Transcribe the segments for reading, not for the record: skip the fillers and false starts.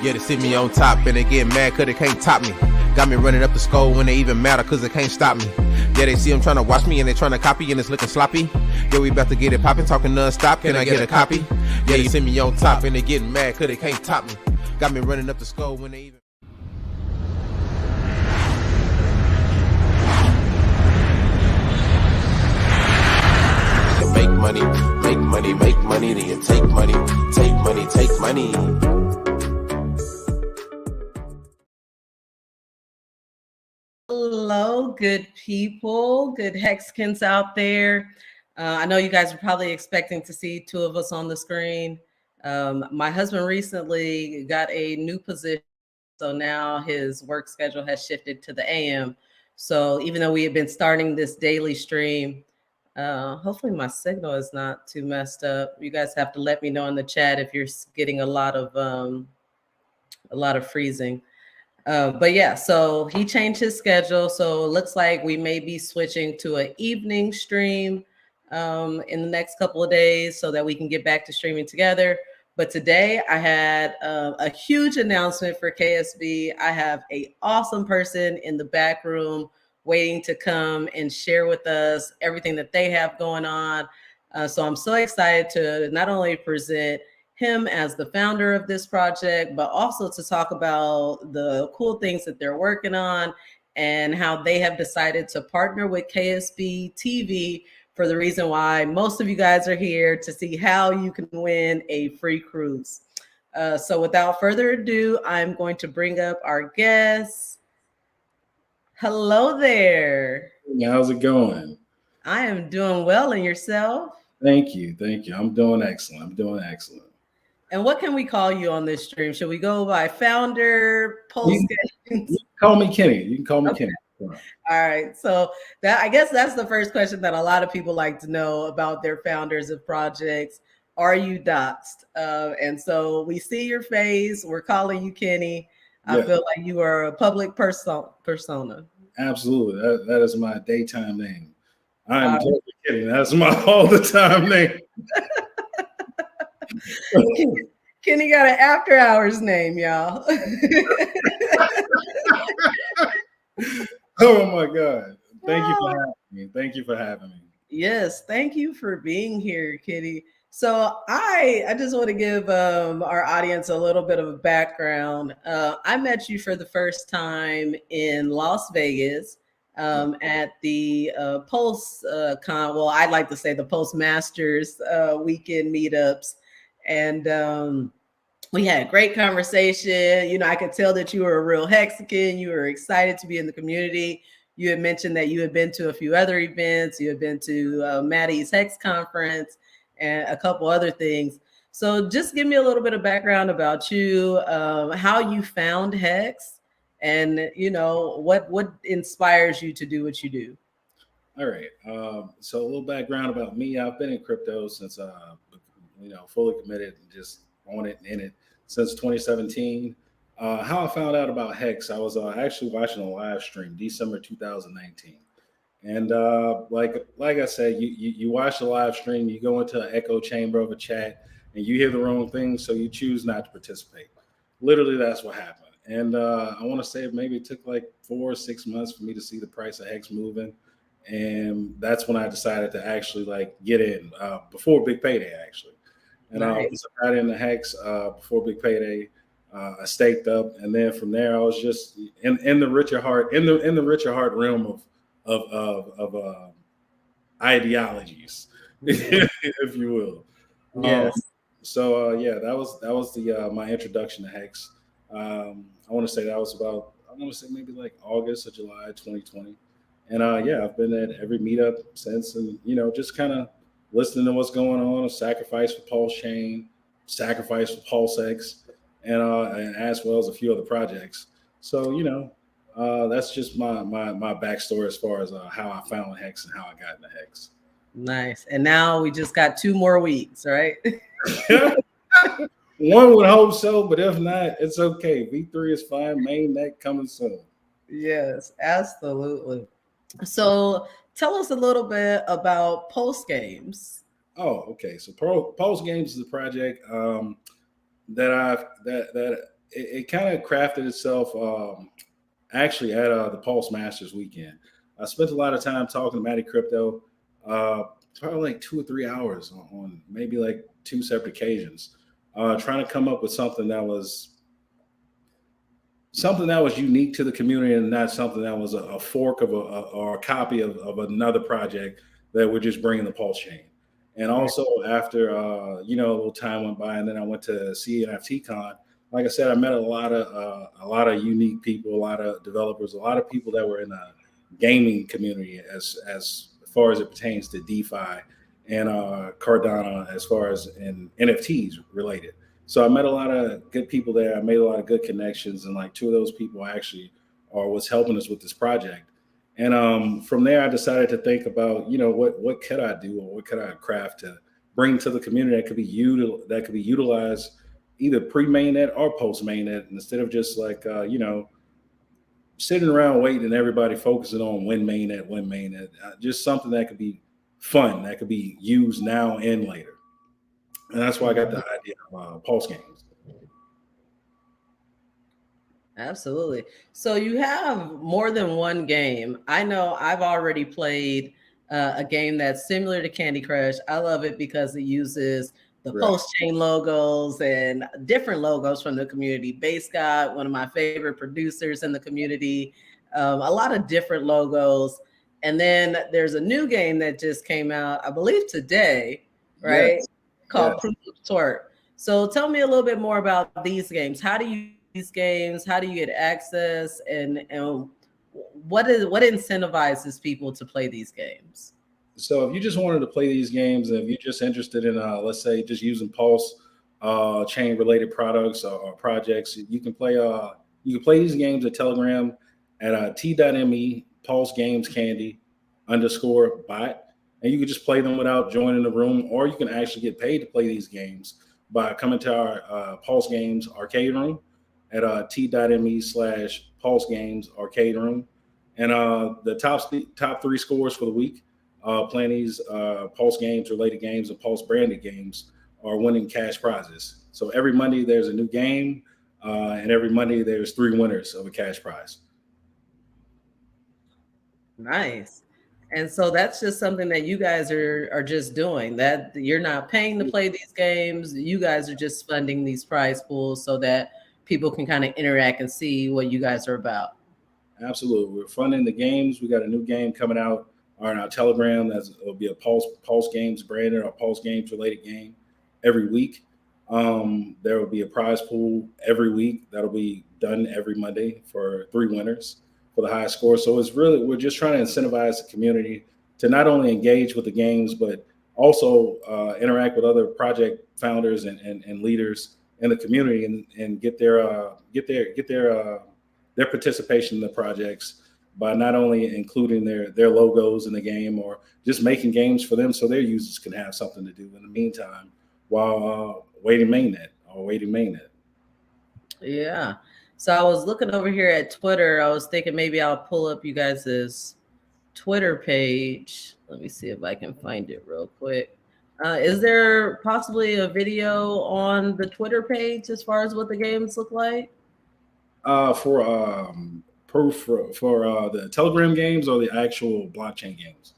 Yeah, they see me on top and they get mad cause they can't top me. Got me running up the skull when they even matter cause they can't stop me. Yeah, they see them trying to watch me and they trying to copy and it's looking sloppy. Yeah, we about to get it popping, talking non-stop. Can I get a copy? Yeah, they see me on top and they getting mad cause they can't top me. Got me running up the skull when they even... Make money, make money, make money, then you take money, take money, take money. Hello, good people, good Hexicans out there. I know you guys are probably expecting to see two of us on the screen. My husband recently got a new position, so now his work schedule has shifted to the AM. So even though we have been starting this daily stream, hopefully my signal is not too messed up. You guys have to let me know in the chat if you're getting a lot of freezing. But yeah, so he changed his schedule. So it looks like we may be switching to an evening stream in the next couple of days so that we can get back to streaming together. But today I had a huge announcement for KSB. I have an awesome person in the back room waiting to come and share with us everything that they have going on. So I'm so excited to not only present him as the founder of this project, but also to talk about the cool things that they're working on and how they have decided to partner with KSB TV for the reason why most of you guys are here, to see how you can win a free cruise. So without further ado, I'm going to bring up our guests. Hello there. How's it going? I am doing well, and yourself? Thank you. Thank you. I'm doing excellent. And what can we call you on this stream? Should we go by founder, post? You can call me Kenny. You can call me Kenny. All right. So that, I guess that's the first question that a lot of people like to know about their founders of projects. Are you doxed? And so we see your face. We're calling you Kenny. I feel like you are a public persona. Absolutely. That is my daytime name. I'm totally kidding. That's my all the time name. Kenny got an after hours name, y'all. Oh my God. Thank you for having me. Thank you for having me. Yes, thank you for being here, Kitty. So I just want to give our audience a little bit of a background. I met you for the first time in Las Vegas at the post-con, well, I'd like to say the Postmasters weekend meetups. And we had a great conversation. You know, I could tell that you were a real Hexican. You were excited to be in the community. You had mentioned that you had been to a few other events. You had been to Maddie's HEX conference and a couple other things. So just give me a little bit of background about you, how you found HEX, and you know what inspires you to do what you do. All right. So a little background about me. I've been in crypto since fully committed and just on it and in it since 2017. How I found out about HEX, I was actually watching a live stream December 2019. And like I said, you watch the live stream, you go into an echo chamber of a chat and you hear the wrong thing, so you choose not to participate. Literally, that's what happened. And I want to say maybe it took like 4 or 6 months for me to see the price of HEX moving. And that's when I decided to actually get in before Big Payday, actually. And I got into HEX before Big Payday. I staked up, and then from there I was just in the richer heart realm of ideologies, if you will. Yes. That was my introduction to HEX. I want to say that was maybe like August or July 2020. And I've been at every meetup since, and just kind of listening to what's going on. Sacrifice for Pulse Chain, Sacrifice for Pulse X, and as well as a few other projects. So that's just my backstory as far as how I found HEX and how I got into HEX. Nice. And now we just got 2 more weeks, right? One would hope so, but if not, it's okay. V3 is fine. Mainnet coming soon. Yes, absolutely. So tell us a little bit about Pulse Games. Oh, okay. So Pulse Games is a project that it kind of crafted itself actually at the Pulse Masters weekend. I spent a lot of time talking to Matty Crypto, probably like 2 or 3 hours on maybe like 2 separate occasions, trying to come up with something that was unique to the community and not something that was a fork of or a copy of another project that we're just bringing the Pulse chain. And also after, you know, a little time went by and then I went to CNFT-Con. Like I said, I met a lot of unique people, a lot of developers, a lot of people that were in the gaming community as far as it pertains to DeFi and Cardano as far as in NFTs related. So I met a lot of good people there. I made a lot of good connections, and like 2 of those people actually are what's helping us with this project. And from there, I decided to think about, you know, what could I do or what could I craft to bring to the community that could be utilized either pre-mainnet or post-mainnet, instead of just like you know, sitting around waiting and everybody focusing on when mainnet. Just something that could be fun, that could be used now and later. And that's why I got the idea of Pulse Games. Absolutely. So you have more than one game. I know I've already played a game that's similar to Candy Crush. I love it because it uses the Pulse chain logos and different logos from the community. Base God, one of my favorite producers in the community, a lot of different logos. And then there's a new game that just came out, I believe today, right? Yes. Called Kryptosparbuch. So tell me a little bit more about these games. How do you these games? How do you get access? And what incentivizes people to play these games? So if you just wanted to play these games, and if you're just interested in, let's say, just using Pulse chain related products or projects, you can play these games at Telegram at t.me Pulse Games Candy _bot. And you can just play them without joining the room, or you can actually get paid to play these games by coming to our Pulse Games arcade room at t.me /Pulse Games arcade room. And the top 3 scores for the week playing these Pulse Games related games and Pulse branded games are winning cash prizes. So every Monday there's a new game, and every Monday there's 3 winners of a cash prize. Nice. And so that's just something that you guys are just doing, that you're not paying to play these games. You guys are just funding these prize pools so that people can kind of interact and see what you guys are about. Absolutely. We're funding the games. We got a new game coming out on our Telegram. It'll be a Pulse Games branded or Pulse Games related game every week. There will be a prize pool every week that'll be done every Monday for 3 winners for the highest score. So we're just trying to incentivize the community to not only engage with the games, but also interact with other project founders and leaders in the community and get their participation in the projects by not only including their logos in the game or just making games for them so their users can have something to do in the meantime while waiting mainnet. Yeah. So I was looking over here at Twitter. I was thinking maybe I'll pull up you guys' Twitter page. Let me see if I can find it real quick. Is there possibly a video on the Twitter page as far as what the games look like? For the Telegram games or the actual blockchain games?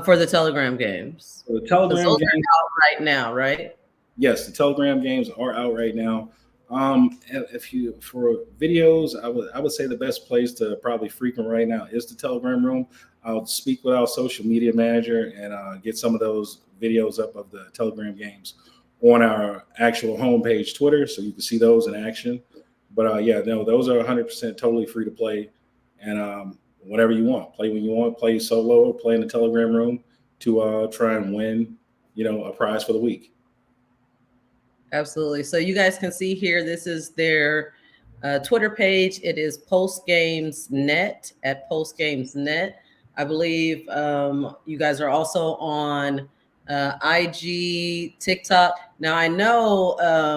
For the Telegram games. For the Telegram those games are out right now, right? Yes, the Telegram games are out right now. For videos, I would say the best place to probably frequent right now is the Telegram room. I'll speak with our social media manager and get some of those videos up of the Telegram games on our actual homepage, Twitter, so you can see those in action. But those are 100% totally free to play, and whenever you want, play when you want, play solo, or play in the Telegram room to try and win, a prize for the week. Absolutely. So you guys can see here, this is their Twitter page. It is PulseGamesNet at PulseGamesNet. I believe you guys are also on IG, TikTok. Now I know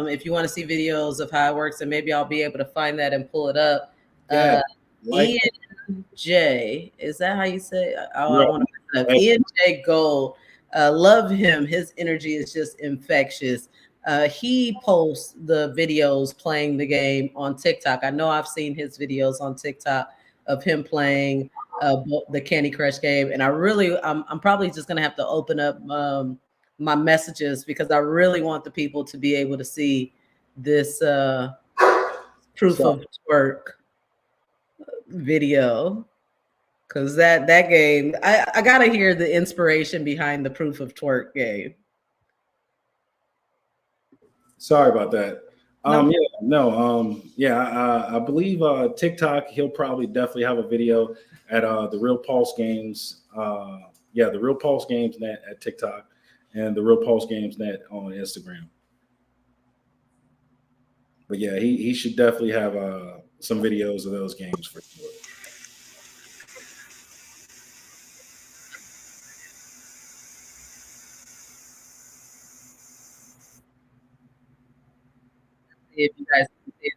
if you want to see videos of how it works, and maybe I'll be able to find that and pull it up. Ian J, is that how you say it? I want to Ian J Gold. Love him. His energy is just infectious. he posts the videos playing the game on TikTok. I know I've seen his videos on TikTok of him playing the Candy Crush game, and I'm probably just gonna have to open up my messages because I really want the people to be able to see this proof of twerk video, because that game, I gotta hear the inspiration behind the proof of twerk game. Sorry about that. I believe TikTok, he'll probably definitely have a video at the Real Pulse Games. The Real Pulse Games net at TikTok and the Real Pulse Games net on Instagram. But yeah, he should definitely have some videos of those games for sure. If you guys can see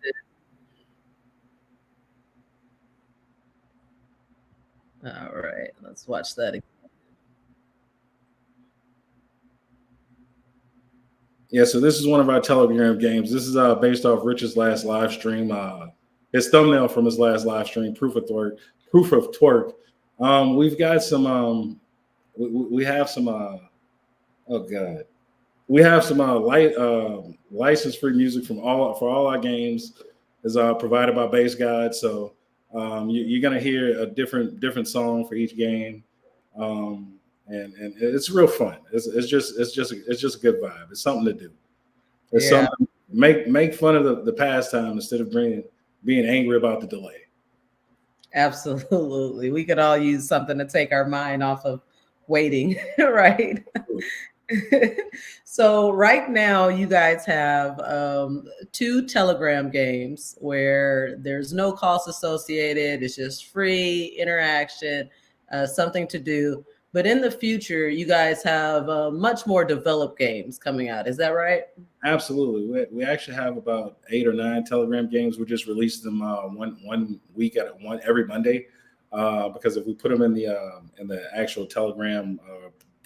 this. All right, let's watch that again. Yeah, so this is one of our Telegram games. This is based off Rich's last live stream. His thumbnail from his last live stream, Proof of Twerk. We've got some. We have some. Oh God, we have some license-free music for all our games. Is provided by Bass God. So you're gonna hear a different song for each game. And it's real fun. It's just a good vibe. It's something to do. It's something make fun of the pastime instead of being angry about the delay. Absolutely, we could all use something to take our mind off of waiting, right? So right now you guys have 2 Telegram games where there's no cost associated. It's just free interaction, something to do. But in the future, you guys have much more developed games coming out. Is that right? Absolutely. We actually have about 8 or 9 Telegram games. We just released them one week every Monday because if we put them in the actual Telegram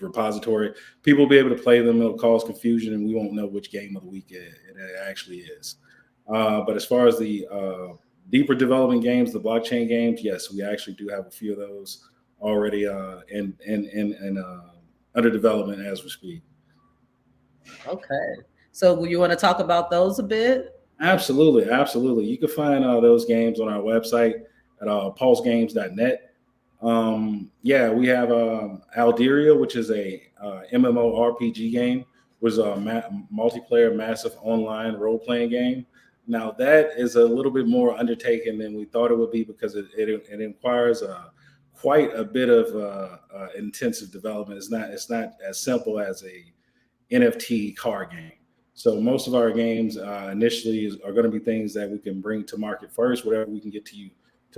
repository, people will be able to play them. It'll cause confusion, and we won't know which game of the week it actually is. But as far as the deeper developing games, the blockchain games, yes, we actually do have a few of those already in under development as we speak. Okay. So you want to talk about those a bit? Absolutely. You can find those games on our website at pulsegames.net. We have Alderia, which is a MMORPG game, which is a multiplayer, massive online role-playing game. Now that is a little bit more undertaken than we thought it would be because it requires quite a bit of intensive development. It's not as simple as a NFT card game. So most of our games initially are going to be things that we can bring to market first, whatever we can get to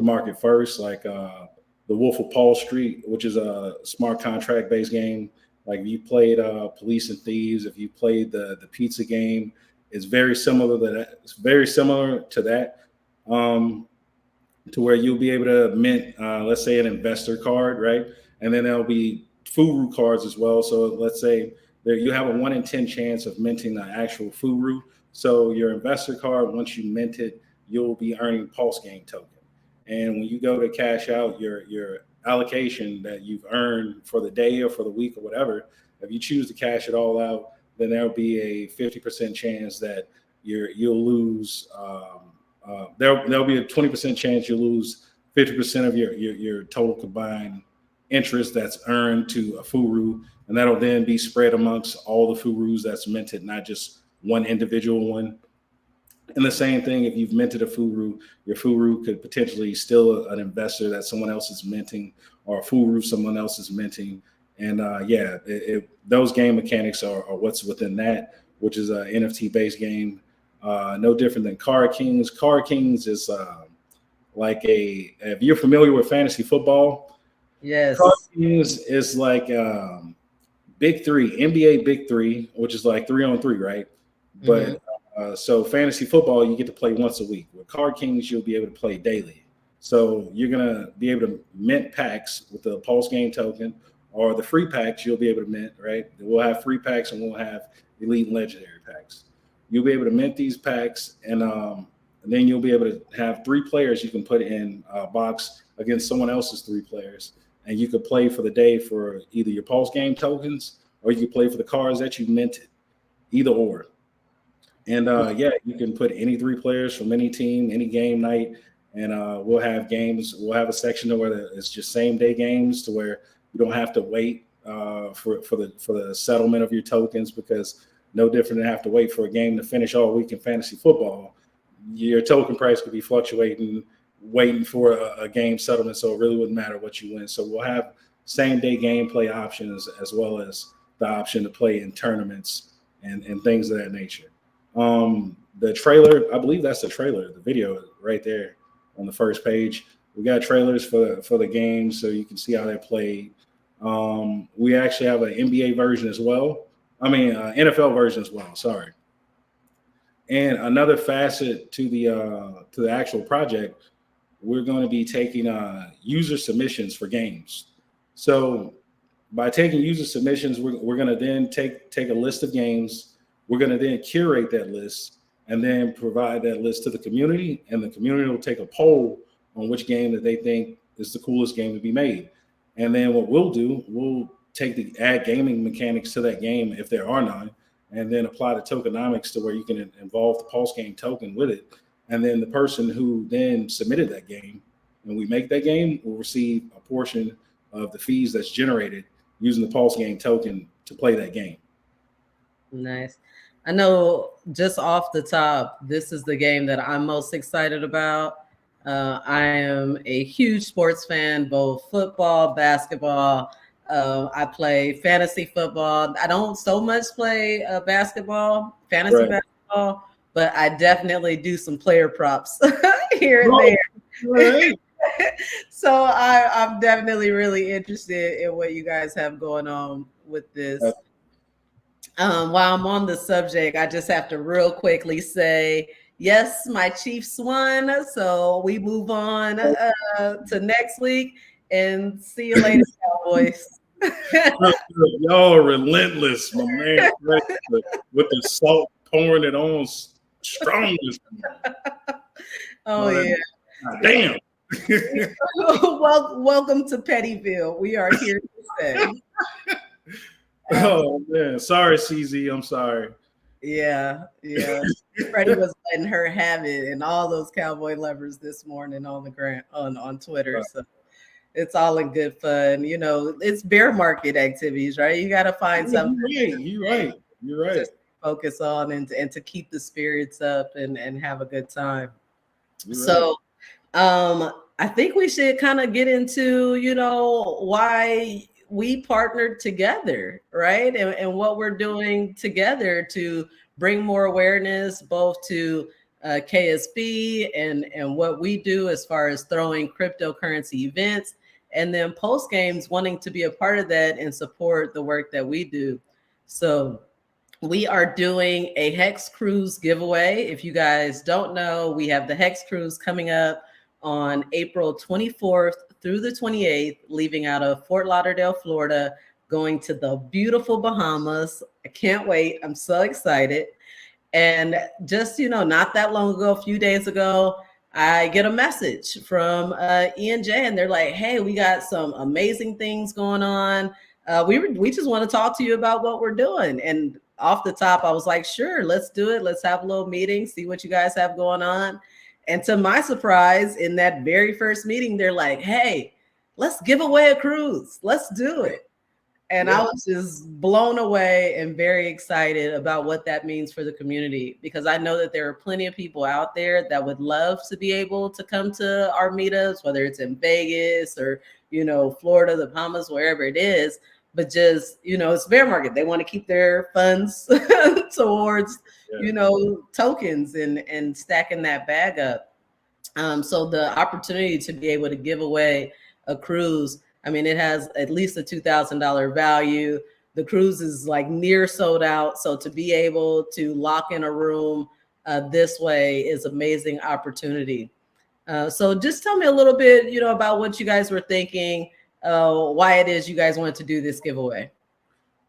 market first, like the Wolf of Wall Street, which is a smart contract based game. Like if you played Police and Thieves, if you played the pizza game, it's very similar to that. It's very similar to that, to where you'll be able to mint, let's say, an investor card, right? And then there'll be Furu cards as well. So let's say you have a 1 in 10 chance of minting the actual Furu. So your investor card, once you mint it, you'll be earning Pulse Game token. And when you go to cash out your allocation that you've earned for the day or for the week or whatever, if you choose to cash it all out, then there'll be a 50% chance that you'll lose. There'll be a 20% chance you'll lose 50% of your total combined interest that's earned to a Furu, and that'll then be spread amongst all the Furus that's minted, not just one individual one. And the same thing, if you've minted a Furu, your Furu could potentially steal an investor that someone else is minting, or a Furu someone else is minting. And those game mechanics are what's within that, which is an NFT-based game. No different than Card Kings. Card Kings is if you're familiar with fantasy football, yes, Card Kings is like Big Three, NBA Big Three, which is like 3-on-3, right? But so fantasy football, you get to play once a week. With Card Kings, you'll be able to play daily. So you're gonna be able to mint packs with the Pulse Game token, or the free packs you'll be able to mint, right? We'll have free packs and we'll have elite and legendary packs. you'll be able to mint these packs, and then you'll be able to have 3 players you can put in a box against someone else's 3 players, and you could play for the day for either your pulse game tokens, or you could play for the cards that you minted, either or. And yeah, you can put any 3 players from any team, any game night, and we'll have games. We'll have a section where it's just same day games, to where you don't have to wait for the settlement of your tokens, because no different than have to wait for a game to finish all week in fantasy football. Your token price could be fluctuating, waiting for a game settlement, so it really wouldn't matter what you win. So we'll have same day gameplay options, as well as the option to play in tournaments and things of that nature. The trailer, I believe that's the trailer, the video right there on the first page. We got trailers for the game, so you can see how they're played. We actually have an NBA version as well. I mean, NFL version as well. Sorry. And another facet to the actual project, we're going to be taking user submissions for games. So by taking user submissions, we're going to then take a list of games. We're going to then curate that list and then provide that list to the community, and the community will take a poll on which game that they think is the coolest game to be made. And then what we'll do, we'll take the add gaming mechanics to that game, if there are none, and then apply the tokenomics to where you can involve the pulse game token with it. And then the person who then submitted that game, when we make that game, will receive a portion of the fees that's generated using the pulse game token to play that game. Nice. I know, just off the top, this is the game that I'm most excited about. I am a huge sports fan, both football, basketball. I play fantasy football. I don't so much play basketball, fantasy basketball, but I definitely do some player props here and there. Right. So I'm definitely really interested in what you guys have going on with this. While I'm on the subject, I just have to real quickly say, yes, my Chiefs won. So we move on to next week, and see you later, Cowboys. Y'all are relentless, my man. With the salt, pouring it on strong. Oh, yeah. Damn. Well, welcome to Pettyville. We are here to stay. Oh man, sorry, CZ. I'm sorry. Yeah. Freddie was letting her have it, and all those Cowboy lovers this morning on the on Twitter. So it's all in good fun. You know, it's bear market activities, right? You got to find something. You're right. To focus on and to keep the spirits up and have a good time. So, I think we should kind of get into, why we partnered together, right? And what we're doing together to bring more awareness both to KSB and what we do as far as throwing cryptocurrency events, and then post games wanting to be a part of that and support the work that we do. So we are doing a HEX Cruise giveaway. If you guys don't know, we have the HEX Cruise coming up on April 24th through the 28th, leaving out of Fort Lauderdale, Florida, going to the beautiful Bahamas. I can't wait. I'm so excited. And just, not that long ago, a few days ago, I get a message from E&J, and they're like, hey, we got some amazing things going on. We just want to talk to you about what we're doing. And off the top, I was like, sure, let's do it. Let's have a little meeting, see what you guys have going on. And to my surprise, in that very first meeting, they're like, hey, let's give away a cruise. Let's do it. And I was just blown away and very excited about what that means for the community, because I know that there are plenty of people out there that would love to be able to come to our meetups, whether it's in Vegas or, Florida, the Bahamas, wherever it is. But just, it's bear market. They want to keep their funds towards, tokens and stacking that bag up. So the opportunity to be able to give away a cruise, I mean, it has at least a $2,000 value. The cruise is like near sold out. So to be able to lock in a room this way is amazing opportunity. So just tell me a little bit, about what you guys were thinking, why it is you guys wanted to do this giveaway.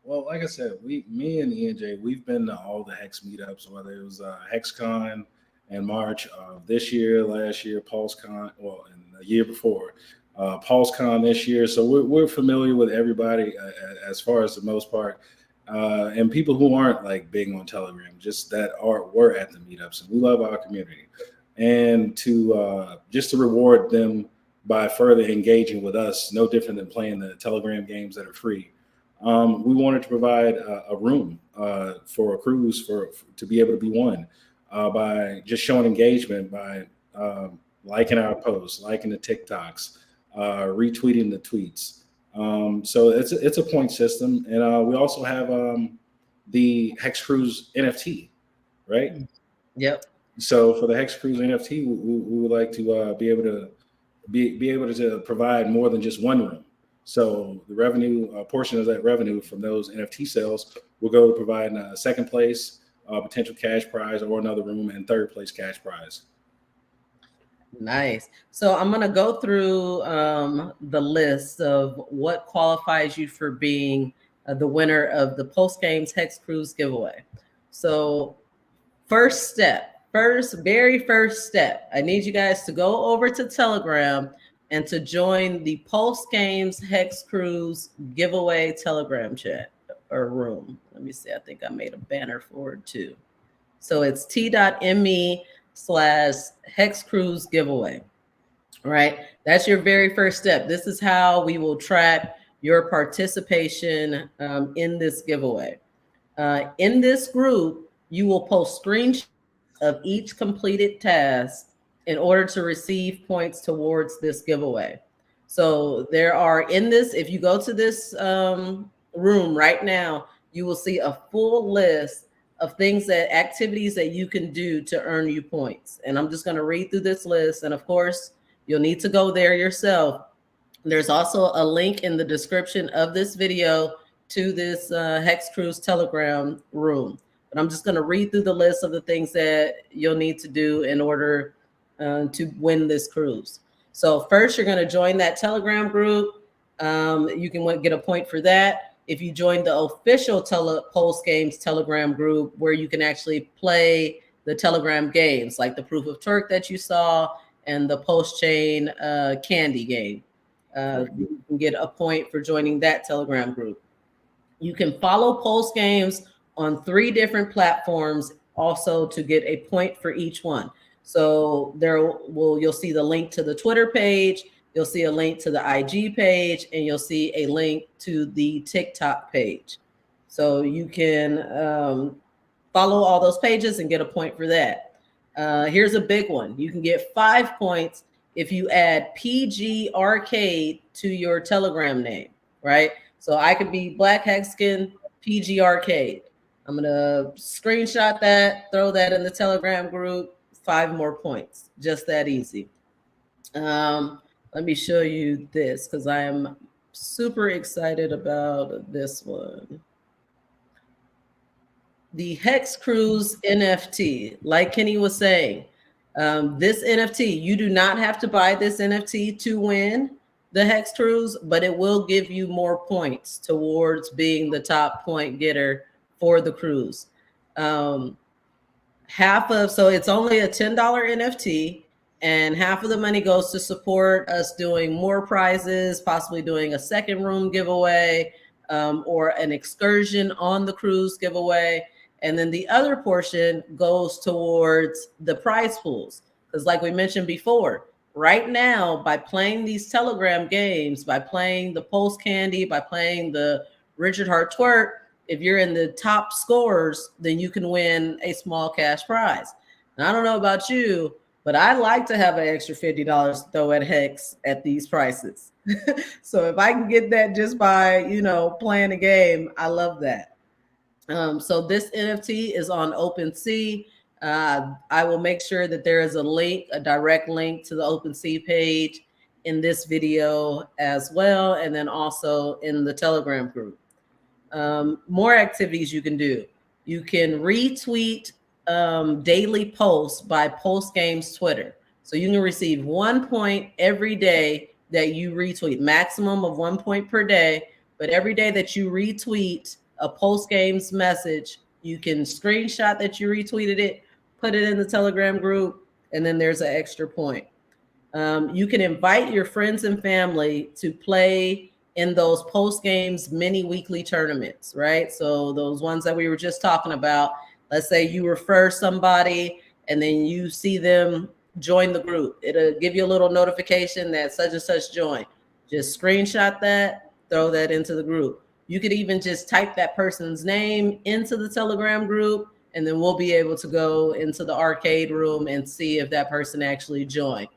Well, like I said, me and ENJ, we've been to all the Hex meetups, whether it was HexCon in March of this year, last year, PulseCon, well, and the year before, PulseCon this year. So we're familiar with everybody as far as the most part. And people who aren't like big on Telegram, just that were at the meetups, and we love our community. And to just to reward them by further engaging with us, no different than playing the Telegram games that are free. We wanted to provide a room for a cruise to be able to be won by just showing engagement by liking our posts, liking the TikToks, retweeting the tweets. So it's a point system, and we also have the HEX Cruise NFT, right? Yep. So for the HEX Cruise NFT, we would like to be able to provide more than just one room. So the revenue portion of that revenue from those NFT sales will go to provide second place, potential cash prize, or another room, and third place cash prize. Nice. So I'm going to go through the list of what qualifies you for being the winner of the Post Games HEX Cruise giveaway. So very first step, I need you guys to go over to Telegram and to join the Post Games HEX Cruise giveaway Telegram chat or room. Let me see. I think I made a banner for it too. So it's t.me/HEX Cruise giveaway. All right. That's your very first step. This is how we will track your participation in this giveaway. In this group, you will post screenshots of each completed task in order to receive points towards this giveaway. So there are in this, if you go to this room right now, you will see a full list of activities that you can do to earn you points. And I'm just going to read through this list. And of course, you'll need to go there yourself. There's also a link in the description of this video to this HEX Cruise Telegram room. But I'm just going to read through the list of the things that you'll need to do in order to win this cruise. So first, you're going to join that Telegram group. You can get a point for that. If you join the official Post Games Telegram group, where you can actually play the Telegram games, like the Proof of Torque that you saw and the Post Chain Candy game. You can get a point for joining that Telegram group. You can follow Post Games on 3 different platforms also to get a point for each one. So you'll see the link to the Twitter page, you'll see a link to the IG page, and you'll see a link to the TikTok page. So you can follow all those pages and get a point for that. Here's a big one. You can get 5 points if you add PG Arcade to your Telegram name, right? So I could be Black Hexagon PG Arcade. I'm going to screenshot that, throw that in the Telegram group, 5 more points. Just that easy. Let me show you this because I am super excited about this one. The HEX Cruise NFT, like Kenny was saying, this NFT, you do not have to buy this NFT to win the HEX Cruise, but it will give you more points towards being the top point getter for the cruise. So it's only a $10 NFT, and half of the money goes to support us doing more prizes, possibly doing a second room giveaway, or an excursion on the cruise giveaway. And then the other portion goes towards the prize pools. Because like we mentioned before, right now, by playing these Telegram games, by playing the Post Candy, by playing the Richard Hart Twerk, if you're in the top scores, then you can win a small cash prize. And I don't know about you, but I like to have an extra $50 to throw at HEX at these prices. So if I can get that just by, playing a game, I love that. So this NFT is on OpenSea. I will make sure that there is a direct link to the OpenSea page in this video as well, and then also in the Telegram group. More activities you can do. You can retweet daily posts by Post Games Twitter. So you can receive 1 point every day that you retweet, maximum of 1 point per day. But every day that you retweet a post games message. You can screenshot that you retweeted it, put it in the Telegram group, and then there's an extra point. You can invite your friends and family to play in those post games mini weekly tournaments, right? So those ones that we were just talking about, let's say you refer somebody and then you see them join the group. It'll give you a little notification that such and such joined. Just screenshot that, throw that into the group. You could even just type that person's name into the Telegram group, and then we'll be able to go into the arcade room and see if that person actually joined.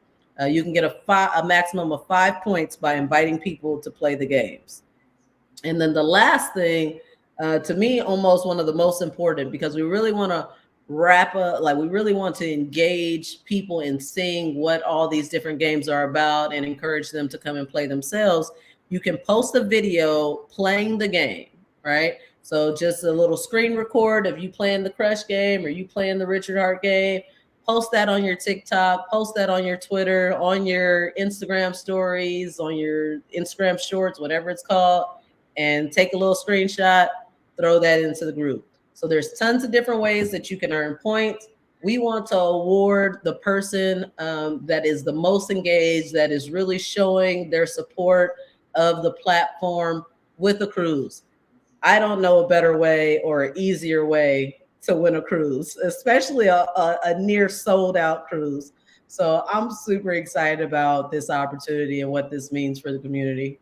You can get a maximum of 5 points by inviting people to play the games. And then the last thing, to me, almost one of the most important, because we really want to we really want to engage people in seeing what all these different games are about and encourage them to come and play themselves. You can post a video playing the game, right? So just a little screen record of you playing the Crush game or you playing the Richard Hart game. Post that on your TikTok, post that on your Twitter, on your Instagram stories, on your Instagram shorts, whatever it's called, and take a little screenshot, throw that into the group. So there's tons of different ways that you can earn points. We want to award the person that is the most engaged, that is really showing their support of the platform with a cruise. I don't know a better way or an easier way to win a cruise, especially a near sold out cruise. So I'm super excited about this opportunity and what this means for the community.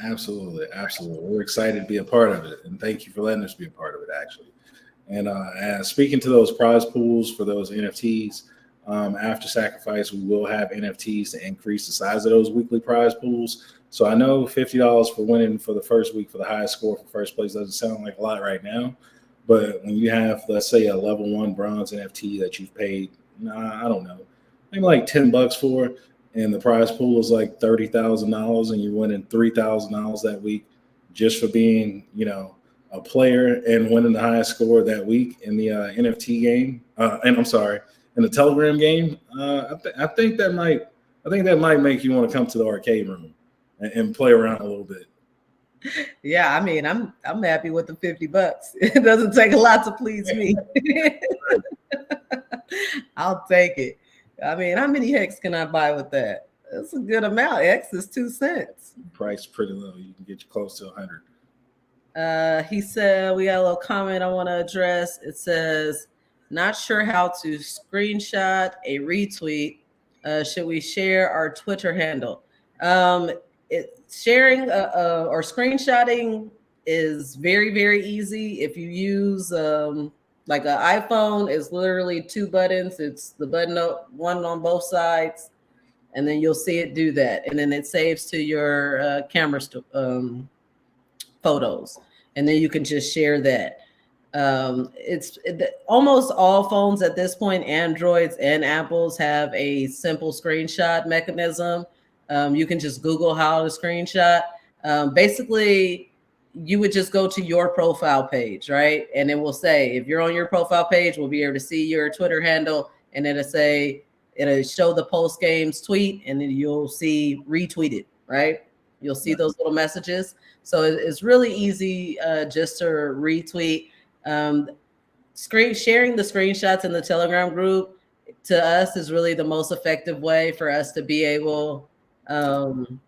Absolutely. Absolutely. We're excited to be a part of it. And thank you for letting us be a part of it, actually. And speaking to those prize pools for those NFTs, after sacrifice, we will have NFTs to increase the size of those weekly prize pools. So I know $50 for winning for the first week for the highest score for first place doesn't sound like a lot right now. But when you have, let's say, a level 1 bronze NFT that you've paid, I don't know, maybe like $10 for, and the prize pool is like $30,000, and you're winning $3,000 that week just for being, a player and winning the highest score that week in the NFT game. In the Telegram game. I think that might make you want to come to the arcade room and play around a little bit. Yeah, I mean, I'm happy with the $50. It doesn't take a lot to please me. I'll take it. I mean, how many hex can I buy with that? That's a good amount. Hex is 2 cents. Price is pretty low. You can get you close to 100. He said, we got a little comment I want to address. It says, not sure how to screenshot a retweet. Should we share our Twitter handle? Sharing or screenshotting is very, very easy. If you use like an iPhone, it's literally 2 buttons. It's the button one on both sides, and then you'll see it do that. And then it saves to your camera photos, and then you can just share that. Almost all phones at this point, Androids and Apples, have a simple screenshot mechanism. You can just Google how to screenshot. Basically, you would just go to your profile page, right? And it will say, if you're on your profile page, we'll be able to see your Twitter handle, and it'll show the post games tweet, and then you'll see retweeted, right? You'll see those little messages. So it's really easy just to retweet. Sharing the screenshots in the Telegram group to us is really the most effective way for us to be able on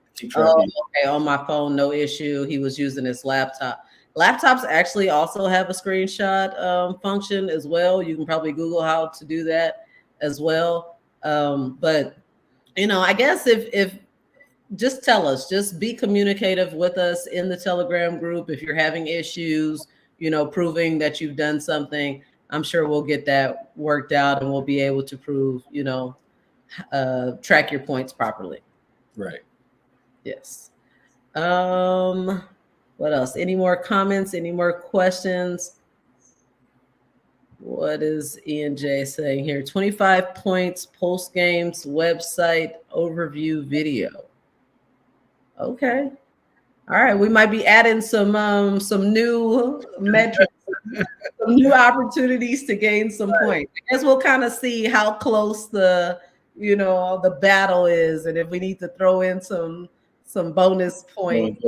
my phone, no issue. He was using his laptop. Laptops actually also have a screenshot function as well. You can probably Google how to do that as well. But I guess if just tell us, just be communicative with us in the Telegram group. If you're having issues, proving that you've done something, I'm sure we'll get that worked out, and we'll be able to prove, track your points properly. Right. Yes. What else? Any more comments? Any more questions? What is ENJ saying here? 25 points, post games website overview video. Okay. All right. We might be adding some new metrics, some new opportunities to gain some points. I guess we'll kind of see how close the battle is, and if we need to throw in some bonus points.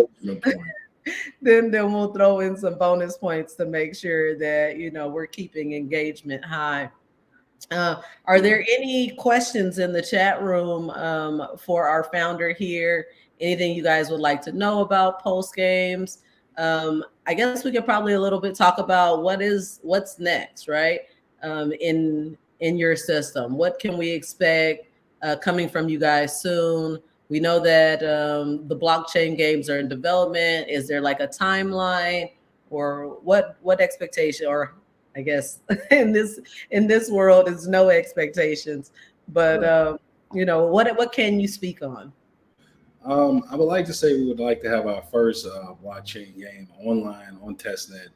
then we'll throw in some bonus points to make sure that we're keeping engagement high. Are there any questions in the chat room for our founder here? Anything you guys would like to know about post games? I guess we could probably a little bit talk about what's next, right? In your system, what can we expect coming from you guys soon? We know that the blockchain games are in development. Is there like a timeline, or what expectation, or I guess in this world is no expectations, but what can you speak on? I would like to say we would like to have our first blockchain game online on testnet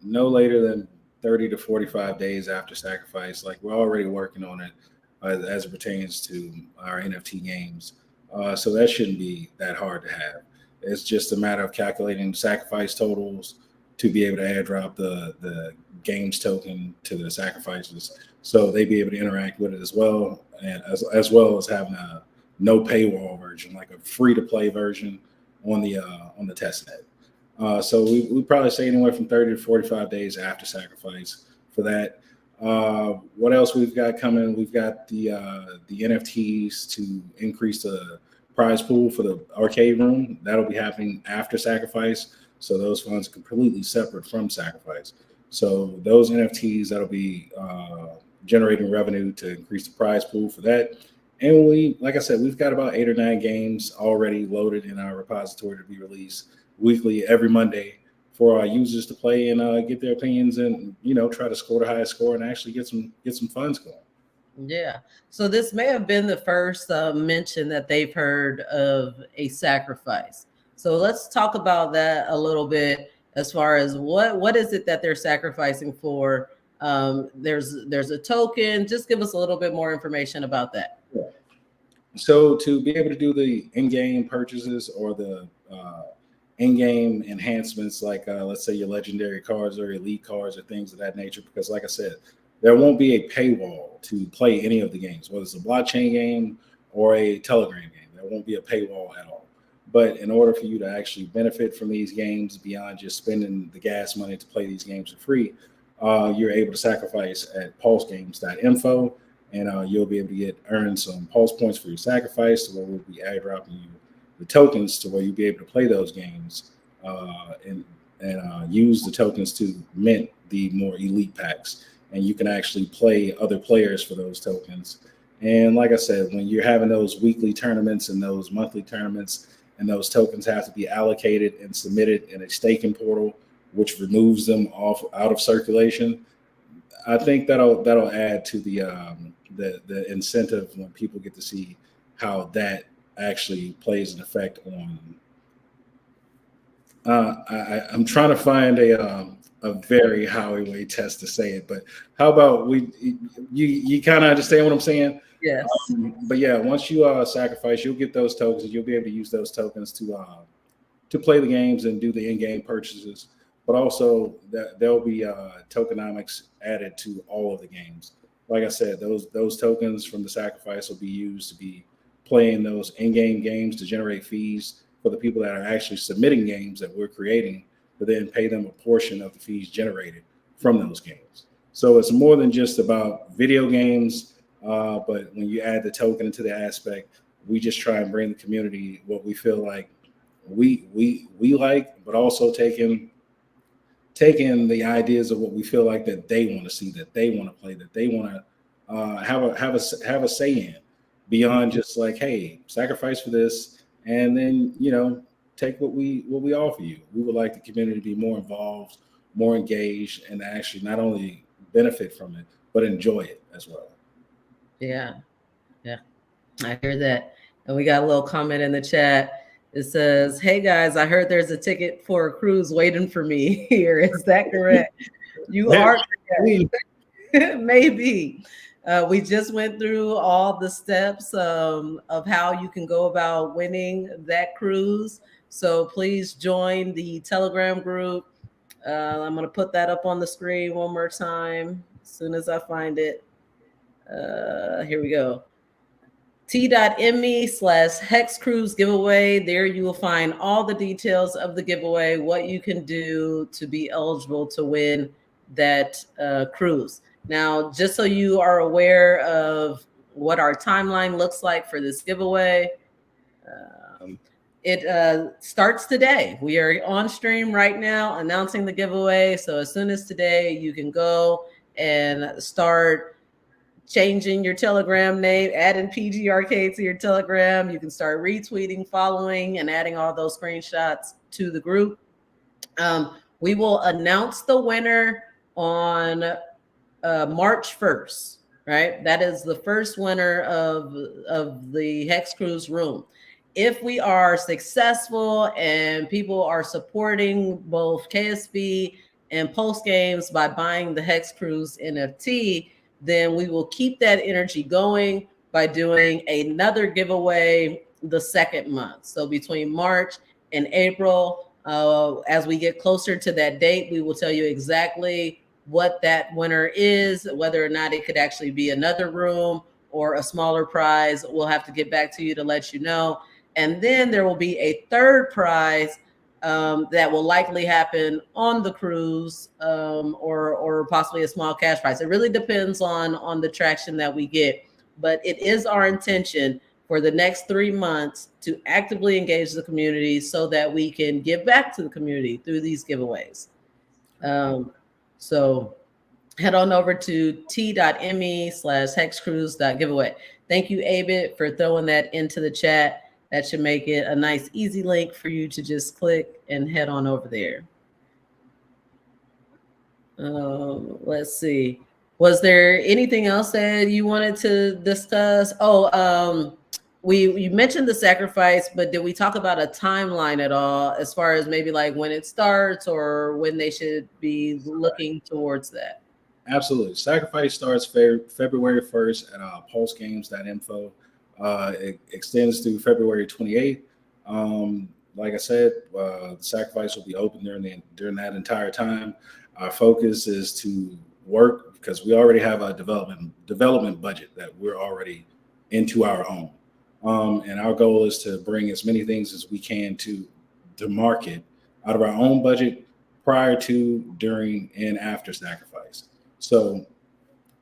no later than 30 to 45 days after sacrifice. Like, we're already working on it as it pertains to our NFT games. So that shouldn't be that hard to have. It's just a matter of calculating sacrifice totals to be able to airdrop the games token to the sacrifices, so they be able to interact with it as well, and as well as having a no paywall version, like a free to play version on the testnet. So we probably say anywhere from 30 to 45 days after sacrifice for that. What else we've got coming? We've got the NFTs to increase the prize pool for the arcade room. That'll be happening after sacrifice. So those funds are completely separate from sacrifice. So those NFTs, that'll be generating revenue to increase the prize pool for that. And like I said, we've got about 8 or 9 games already loaded in our repository to be released weekly every Monday for our users to play and get their opinions and try to score the highest score and actually get some funds going. Yeah. So this may have been the first mention that they've heard of a sacrifice. So let's talk about that a little bit as far as what is it that they're sacrificing for. There's a token. Just give us a little bit more information about that. So to be able to do the in-game purchases or the in-game enhancements, like let's say your legendary cards or elite cards or things of that nature, because like I said, there won't be a paywall to play any of the games, whether it's a blockchain game or a Telegram game. There won't be a paywall at all. But in order for you to actually benefit from these games beyond just spending the gas money to play these games for free, you're able to sacrifice at pulsegames.info, and you'll be able to earn some pulse points for your sacrifice, to where we'll be airdropping you the tokens to where you'll be able to play those games and use the tokens to mint the more elite packs. And you can actually play other players for those tokens. And like I said, when you're having those weekly tournaments and those monthly tournaments, and those tokens have to be allocated and submitted in a staking portal, which removes them out of circulation, I think that'll add to the incentive when people get to see how that actually plays an effect on. I'm trying to find a very highway test to say it, but how about you kind of understand what I'm saying? Yes. But yeah, once you sacrifice, you'll get those tokens, and you'll be able to use those tokens to play the games and do the in-game purchases. But also there'll be tokenomics added to all of the games. Like I said, those tokens from the sacrifice will be used to be playing those in-game games to generate fees for the people that are actually submitting games that we're creating, to then pay them a portion of the fees generated from those games. So it's more than just about video games, but when you add the token into the aspect, we just try and bring the community what we feel like we like, but also taking the ideas of what we feel like that they want to see, that they want to play, that they want to have a say in, beyond just like, hey, sacrifice for this, and then take what we offer you. We would like the community to be more involved, more engaged, and actually not only benefit from it, but enjoy it as well. Yeah, I hear that. And we got a little comment in the chat. It says, "Hey guys, I heard there's a ticket for a cruise waiting for me here. Is that correct?" You are correct. Maybe. We just went through all the steps of how you can go about winning that cruise. So please join the Telegram group. I'm going to put that up on the screen one more time as soon as I find it. Here we go. t.me/HEX Cruise giveaway. There you will find all the details of the giveaway, what you can do to be eligible to win that cruise. Now, just so you are aware of what our timeline looks like for this giveaway, it starts today. We are on stream right now announcing the giveaway. So as soon as today, you can go and start changing your Telegram name, adding PGRK to your Telegram. You can start retweeting, following, and adding all those screenshots to the group. We will announce the winner on March 1st, right? That is the first winner of the HEX Cruise room. If we are successful and people are supporting both KSB and Post Games by buying the HEX Cruise NFT, then we will keep that energy going by doing another giveaway the second month. So between March and April, as we get closer to that date, we will tell you exactly what that winner is, whether or not it could actually be another room or a smaller prize. We'll have to get back to you to let you know. And then there will be a third prize that will likely happen on the cruise, or possibly a small cash prize. It really depends on the traction that we get. But it is our intention for the next 3 months to actively engage the community so that we can give back to the community through these giveaways. So head on over to t.me/hexcruise.giveaway. Thank you, Abit, for throwing that into the chat. That should make it a nice, easy link for you to just click and head on over there. Let's see. Was there anything else that you wanted to discuss? Oh, you mentioned the sacrifice, but did we talk about a timeline at all as far as maybe like when it starts or when they should be looking towards that? Absolutely. Sacrifice starts February 1st at pulsegames.info. It extends through February 28th. Like I said, the sacrifice will be open during that entire time. Our focus is to work because we already have a development budget that we're already into our own. And our goal is to bring as many things as we can to market out of our own budget prior to, during, and after sacrifice. So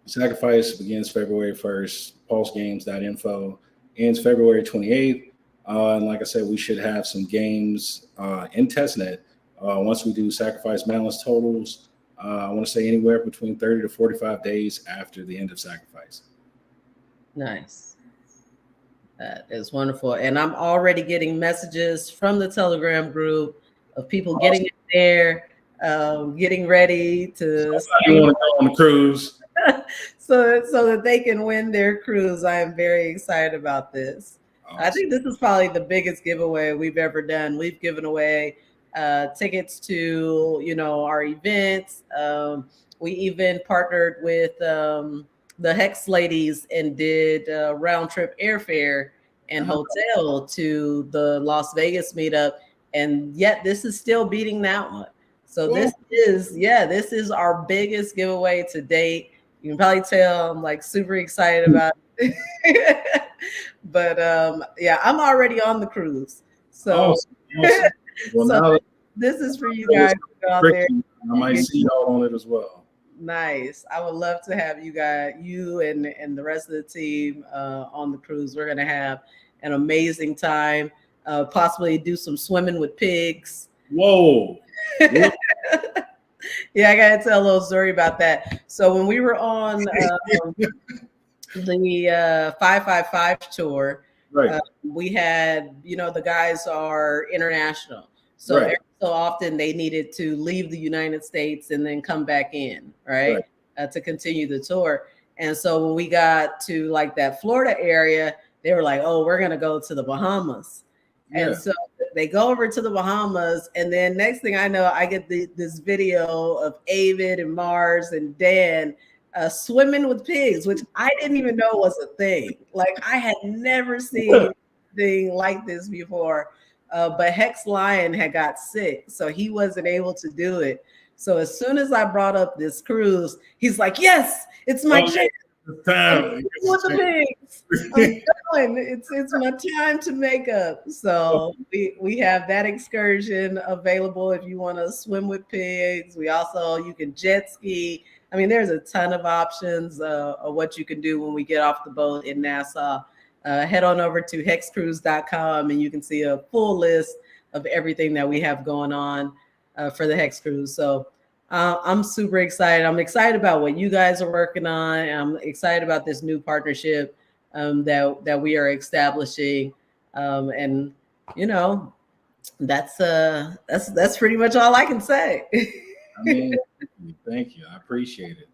sacrifice begins February 1st, pulsegames.info, ends February 28th. And like I said, we should have some games in testnet once we do sacrifice balance totals. I want to say anywhere between 30 to 45 days after the end of sacrifice. Nice. That is wonderful. And I'm already getting messages from the Telegram group of people getting in there, getting ready to want to go on the cruise. so that they can win their cruise. I am very excited about this. Awesome. I think this is probably the biggest giveaway we've ever done. We've given away tickets to, our events. We even partnered with the HEX ladies and did round trip airfare and hotel to the Las Vegas meetup. And yet this is still beating that one. So this is our biggest giveaway to date. You can probably tell I'm like super excited about it. But I'm already on the cruise. So, awesome. Well, so this is for you guys out there. I might see y'all on it as well. Nice. I would love to have you and the rest of the team on the cruise. We're gonna have an amazing time. Possibly do some swimming with pigs. Whoa. Yeah, I gotta tell a little story about that. So when we were on the 555 tour, right. We had, the guys are international. So every so often they needed to leave the United States and then come back in, right. To continue the tour. And so when we got to like that Florida area, they were like, oh, we're going to go to the Bahamas. Yeah. And so they go over to the Bahamas. And then next thing I know, I get this video of Avid and Mars and Dan swimming with pigs, which I didn't even know was a thing. Like I had never seen anything like this before. But Hex Lion had got sick, so he wasn't able to do it. So as soon as I brought up this cruise, he's like, yes, it's my chance. Time. With the pigs. I'm going. It's my time to make up. So we have that excursion available if you want to swim with pigs. You can jet ski. I mean, there's a ton of options of what you can do when we get off the boat in Nassau. Head on over to hexcruise.com and you can see a full list of everything that we have going on for the HEX Cruise. So I'm super excited. I'm excited about what you guys are working on. I'm excited about this new partnership that we are establishing. And you know, that's pretty much all I can say. I mean, thank you. I appreciate it.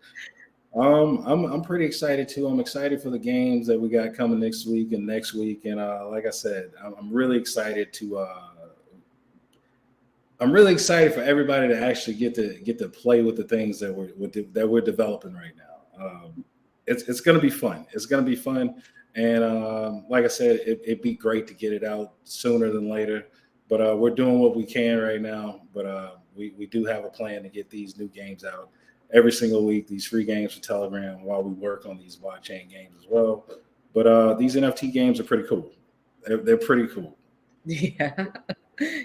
I'm pretty excited too. I'm excited for the games that we got coming next week and next week. And like I said, I'm really excited to. I'm really excited for everybody to actually get to play with the things that we're developing right now. It's going to be fun. It's going to be fun, and like I said, it'd be great to get it out sooner than later. But we're doing what we can right now. But we do have a plan to get these new games out every single week. These free games for Telegram while we work on these blockchain games as well. But these NFT games are pretty cool. They're pretty cool. Yeah.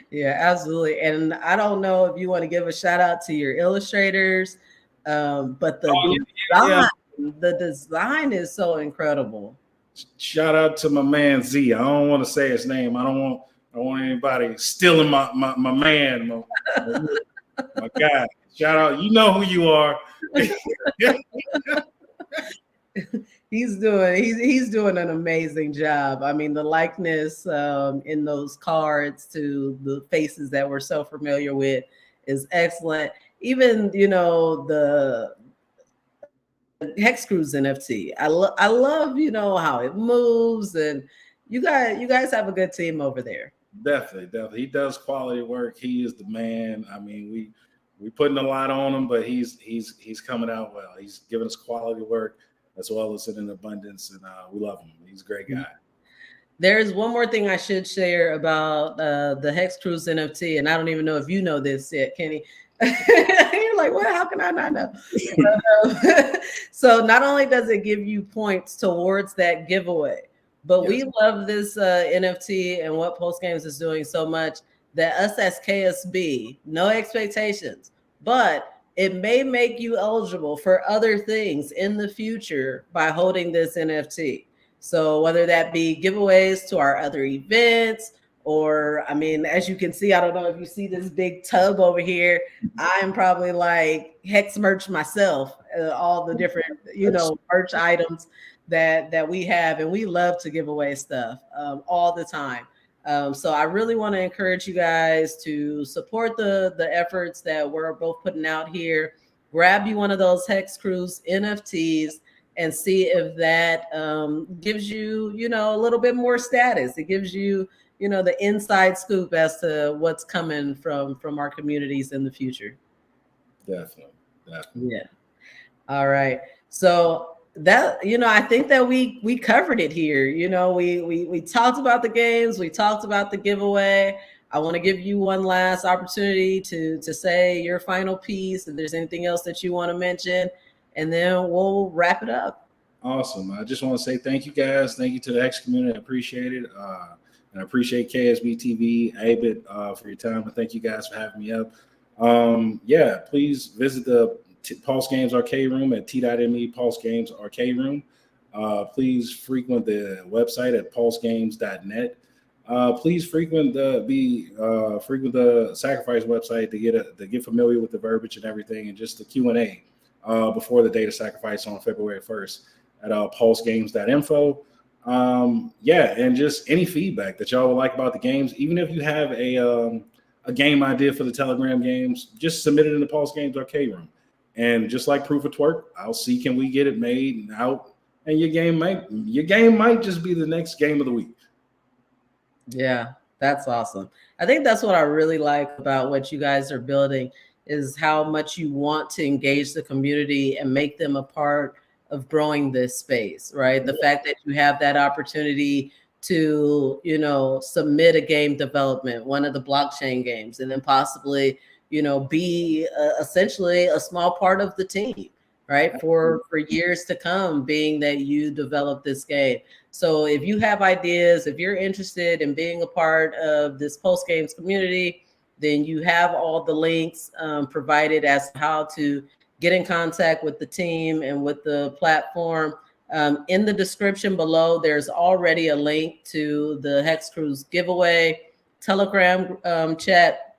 Yeah, absolutely. And I don't know if you want to give a shout out to your illustrators, but the design is so incredible. Shout out to my man Z. I don't want to say his name. I don't want anybody stealing my man, my guy. Shout out. You know who you are. He's doing an amazing job. I mean, the likeness in those cards to the faces that we're so familiar with is excellent. Even, you know, the HEX Cruise NFT. I love, you know, how it moves, and you guys have a good team over there. Definitely. He does quality work. He is the man. I mean, we putting a lot on him, but he's coming out well. He's giving us quality work as well as in an abundance, and we love him. He's a great guy. There's one more thing I should share about the HEX Cruise NFT, and I don't even know if you know this yet, Kenny. You're like, well, how can I not know? So not only does it give you points towards that giveaway, but we love this NFT and what Post Games is doing so much that us as KSB, no expectations, but it may make you eligible for other things in the future by holding this NFT. So whether that be giveaways to our other events, or, I mean, as you can see, I don't know if you see this big tub over here. I'm probably like Hex merch myself, all the different, you know, merch items that we have, and we love to give away stuff all the time. So I really want to encourage you guys to support the efforts that we're both putting out here. Grab you one of those HEX Cruise NFTs and see if that gives you, you know, a little bit more status. It gives you, you know, the inside scoop as to what's coming from our communities in the future. Definitely. Yeah. All right. So that, you know, I think that we covered it here. You know, we talked about the games, we talked about the giveaway. I want to give you one last opportunity to say your final piece, if there's anything else that you want to mention, and then we'll wrap it up. Awesome. I just want to say thank you guys. Thank you to the HEX community. I appreciate it. And I appreciate KSB TV, ABIT, for your time. And thank you guys for having me up. Yeah, please visit the Pulse Games Arcade Room at t.me Pulse Games Arcade Room. Please frequent the website at pulsegames.net. Please frequent the Sacrifice website to get familiar with the verbiage and everything, and just the Q&A before the date of sacrifice on February 1st at pulsegames.info. Yeah, and just any feedback that y'all would like about the games, even if you have a game idea for the Telegram games, just submit it in the Pulse Games Arcade Room. And just like Proof of Twerk, I'll see can we get it made and out, and your game might just be the next game of the week. Yeah, that's awesome. I think that's what I really like about what you guys are building, is how much you want to engage the community and make them a part of growing this space, right? The fact that you have that opportunity to, you know, submit a game development, one of the blockchain games, and then possibly, you know, be essentially a small part of the team. right? For years to come, being that you develop this game. So if you have ideas, if you're interested in being a part of this post games community, then you have all the links provided as to how to get in contact with the team and with the platform. In the description below, there's already a link to the HEX Cruise giveaway Telegram chat.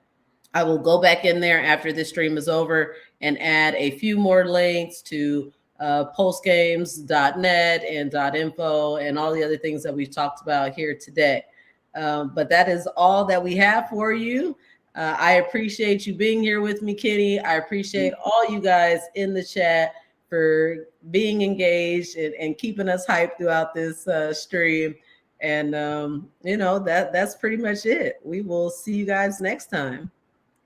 I will go back in there after this stream is over and add a few more links to postgames.net and .info and all the other things that we've talked about here today. But that is all that we have for you. I appreciate you being here with me, Kenny. I appreciate all you guys in the chat for being engaged and keeping us hyped throughout this stream. And, you know, that's pretty much it. We will see you guys next time.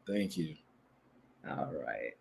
Thank you. All right.